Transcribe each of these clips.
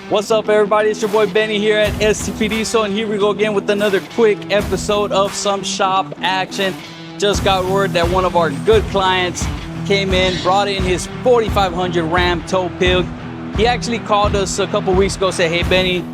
What's up, everybody? It's your boy Benny here at STP Diesel, and here we go again with another quick episode of some shop action. Just got word that one of our good clients came in, brought in his 4500 Ram tow pig. He actually called us a couple weeks ago, said, "Hey Benny,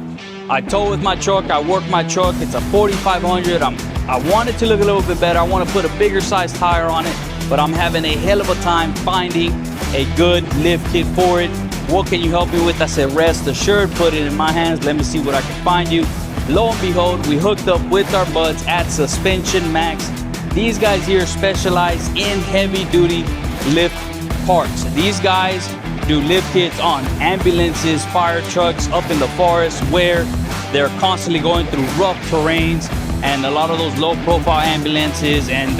I tow with my truck, I work my truck, it's a 4500. I want it to look a little bit better. I want to put a bigger size tire on it, but I'm having a hell of a time finding a good lift kit for it. What can you help me with?" I said, "Rest assured, put it in my hands. Let me see what I can find you." Lo and behold, we hooked up with our buds at Suspension Max. These guys here specialize in heavy duty lift parts. These guys do lift kits on ambulances, fire trucks, up in the forest where they're constantly going through rough terrains, and a lot of those low profile ambulances and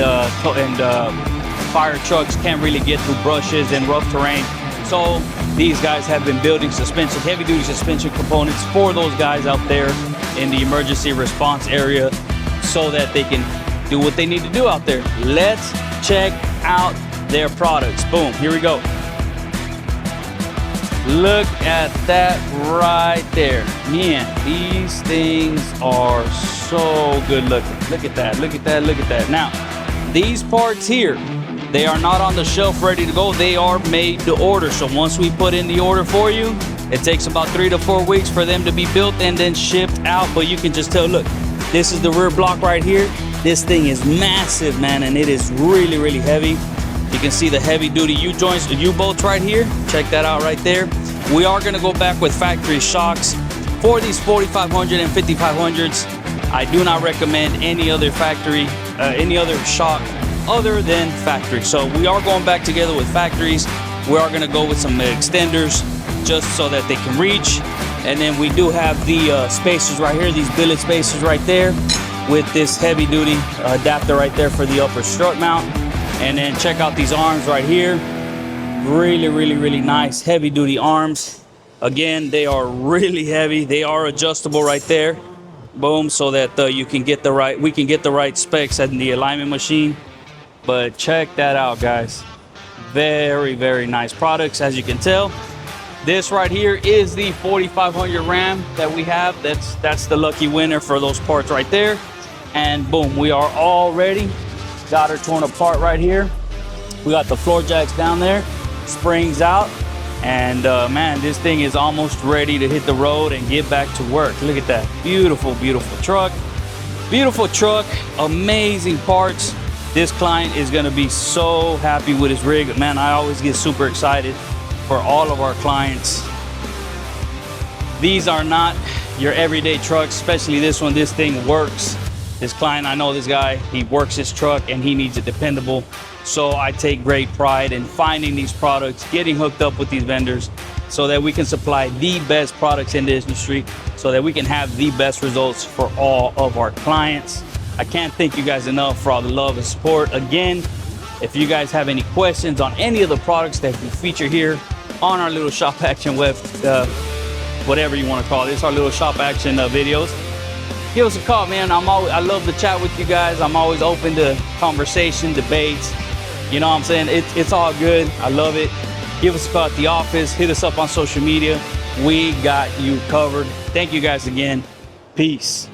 fire trucks can't really get through brushes and rough terrain. So these guys have been building suspension, heavy duty suspension components for those guys out there in the emergency response area so that they can do what they need to do out there. Let's check out their products. Boom, here we go. Look at that right there. Man, these things are so good looking. Look at that, look at that, look at that. Now, these parts here, they are not on the shelf ready to go. They are made to order. So once we put in the order for you, it takes about 3 to 4 weeks for them to be built and then shipped out. But you can just tell, look, this is the rear block right here. This thing is massive, man, and it is really, really heavy. You can see the heavy duty U-joints, the U-bolts right here. Check that out right there. We are gonna go back with factory shocks for these 4500 and 5500s. I do not recommend any other factory, any other shock other than factory. So we are going back together with factories. We are going to go with some extenders just so that they can reach. And then we do have the spacers right here, these billet spacers right there with this heavy duty adapter right there for the upper strut mount. And then check out these arms right here. Really, really, really nice heavy duty arms. Again, they are really heavy. They are adjustable right there. Boom, so that we can get the right specs at the alignment machine. But check that out, guys. Very, very nice products, as you can tell. This right here is the 4500 Ram that we have. That's the lucky winner for those parts right there. And boom, we are all ready. Got her torn apart right here. We got the floor jacks down there, springs out, and man, this thing is almost ready to hit the road and get back to work. Look at that. Beautiful, beautiful truck. Beautiful truck, amazing parts. This client is gonna be so happy with his rig. Man, I always get super excited for all of our clients. These are not your everyday trucks, especially this one. This thing works. This client, I know this guy, he works his truck and he needs it dependable. So I take great pride in finding these products, getting hooked up with these vendors so that we can supply the best products in the industry, so that we can have the best results for all of our clients. I can't thank you guys enough for all the love and support. Again, if you guys have any questions on any of the products that we feature here on our little shop action web, whatever you want to call it, it's our little shop action videos, give us a call, man. I love to chat with you guys. I'm always open to conversation, debates. You know what I'm saying? It's all good. I love it. Give us a call at the office. Hit us up on social media. We got you covered. Thank you guys again. Peace.